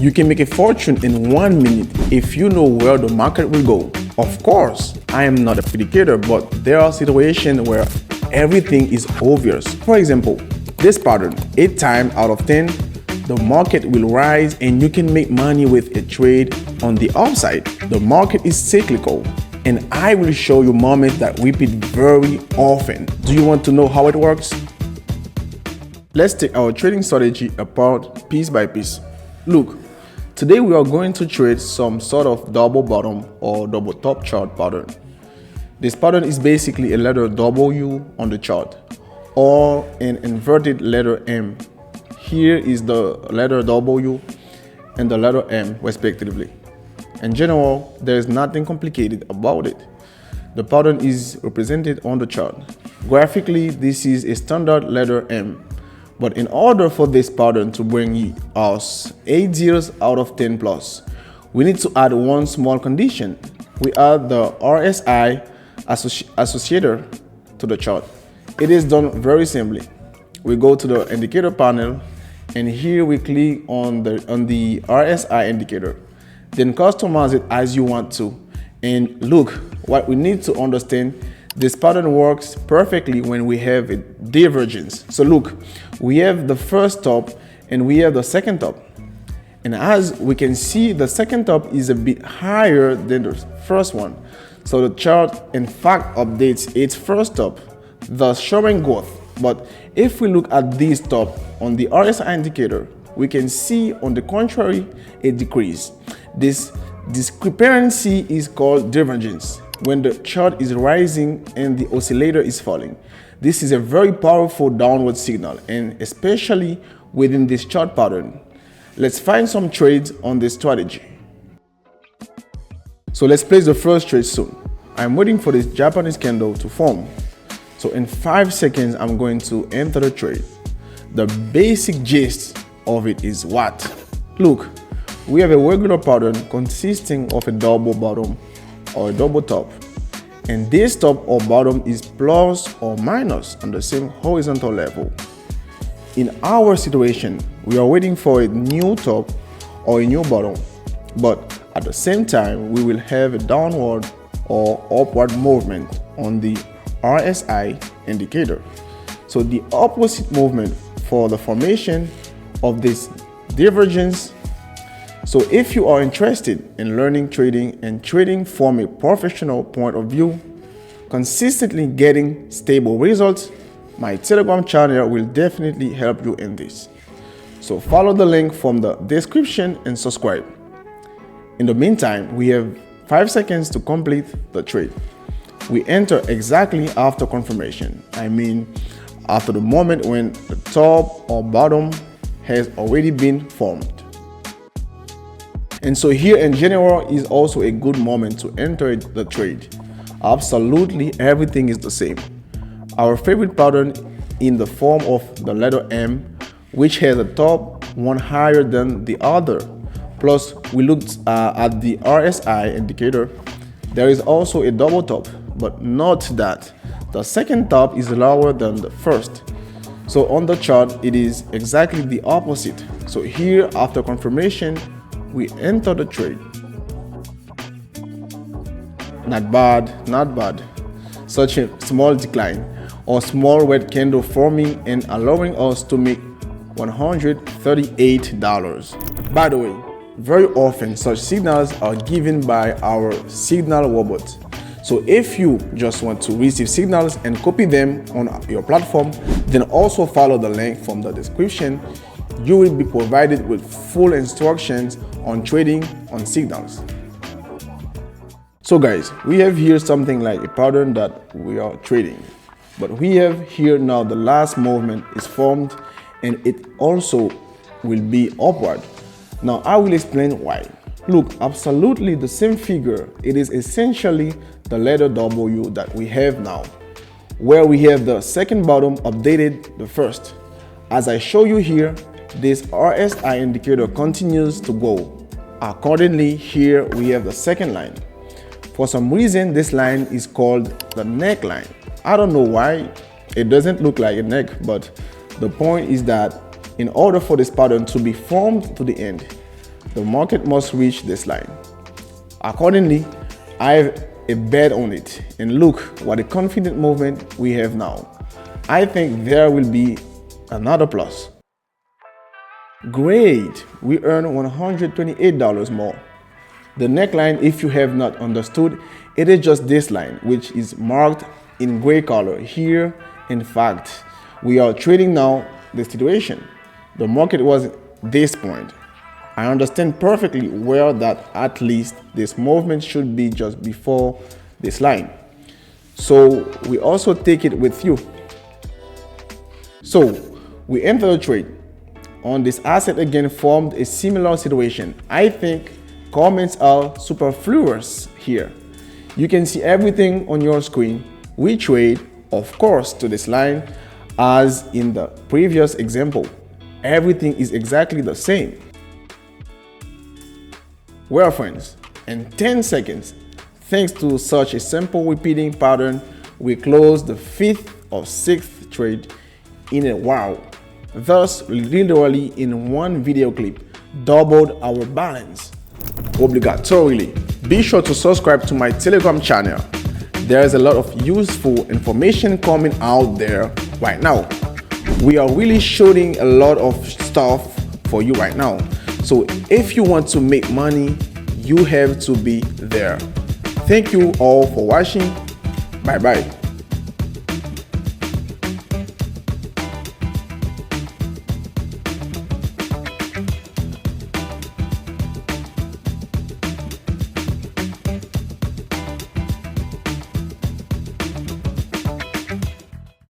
You can make a fortune in 1 minute if you know where the market will go. Of course, I am not a predicator, but there are situations where everything is obvious. For example, this pattern, 8 times out of 10, the market will rise and you can make money with a trade on the upside. The market is cyclical, and I will show you moments that repeat very often. Do you want to know how it works? Let's take our trading strategy apart piece by piece. Look, today we are going to trade some sort of double bottom or double top chart pattern. This pattern is basically a letter W on the chart or an inverted letter M. Here is the letter W and the letter M respectively. In general, there is nothing complicated about it. The pattern is represented on the chart. Graphically, this is a standard letter M. But in order for this pattern to bring us 8 zeros out of 10 plus, we need to add one small condition. We add the RSI associator to the chart. It is done very simply. We go to the indicator panel, and here we click on the RSI indicator. Then customize it as you want to. And look, what we need to understand, this pattern works perfectly when we have a divergence. So look, we have the first top and we have the second top. And as we can see, the second top is a bit higher than the first one. So the chart in fact updates its first top, thus showing growth. But if we look at this top on the RSI indicator, we can see on the contrary a decrease. This discrepancy is called divergence, when the chart is rising and the oscillator is falling. This is a very powerful downward signal, and especially within this chart pattern. Let's find some trades on this strategy. So let's place the first trade soon. I'm waiting for this Japanese candle to form. So in 5 seconds, I'm going to enter the trade. The basic gist of it is what? Look, we have a regular pattern consisting of a double bottom or a double top. And this top or bottom is plus or minus on the same horizontal level. In our situation, we are waiting for a new top or a new bottom, but at the same time, we will have a downward or upward movement on the RSI indicator. So the opposite movement for the formation of this divergence. So if you are interested in learning trading and trading from a professional point of view, consistently getting stable results, my Telegram channel will definitely help you in this. So follow the link from the description and subscribe. In the meantime, we have 5 seconds to complete the trade. We enter exactly after confirmation. I mean, after the moment when the top or bottom has already been formed. And so here in general is also a good moment to enter the trade. Absolutely everything is the same. Our favorite pattern in the form of the letter M, which has a top one higher than the other. Plus we looked at the RSI indicator. There is also a double top, but note that the second top is lower than the first. So on the chart, it is exactly the opposite. So here after confirmation, we enter the trade. Not bad, not bad. Such a small decline or small red candle forming and allowing us to make $138. By the way, very often such signals are given by our signal robot. So if you just want to receive signals and copy them on your platform, then also follow the link from the description. You will be provided with full instructions on trading on signals. So guys, we have here something like a pattern that we are trading, but we have here now the last movement is formed and it also will be upward. Now I will explain why. Look, absolutely the same figure. It is essentially the letter W that we have now, where we have the second bottom updated the first. As I show you here, this RSI indicator continues to go. Accordingly, here we have the second line. For some reason, this line is called the neckline. I don't know why. It doesn't look like a neck, but the point is that in order for this pattern to be formed to the end, the market must reach this line. Accordingly, I have a bet on it, and look what a confident movement we have now. I think there will be another plus. Great, we earn $128 more. The neckline, if you have not understood, it is just this line, which is marked in gray color here. In fact, we are trading now the situation. The market was this point. I understand perfectly well that at least this movement should be just before this line. So we also take it with you. So we enter the trade. On this asset again formed a similar situation. I think comments are superfluous here. You can see everything on your screen. We trade, of course, to this line as in the previous example. Everything is exactly the same. Well, friends, in 10 seconds, thanks to such a simple repeating pattern, we closed the 5th or 6th trade in a while. Thus, literally in one video clip, doubled our balance. Obligatorily, be sure to subscribe to my Telegram channel. There is a lot of useful information coming out there right now. We are really shooting a lot of stuff for you right now. So if you want to make money, you have to be there. Thank you all for watching. Bye bye.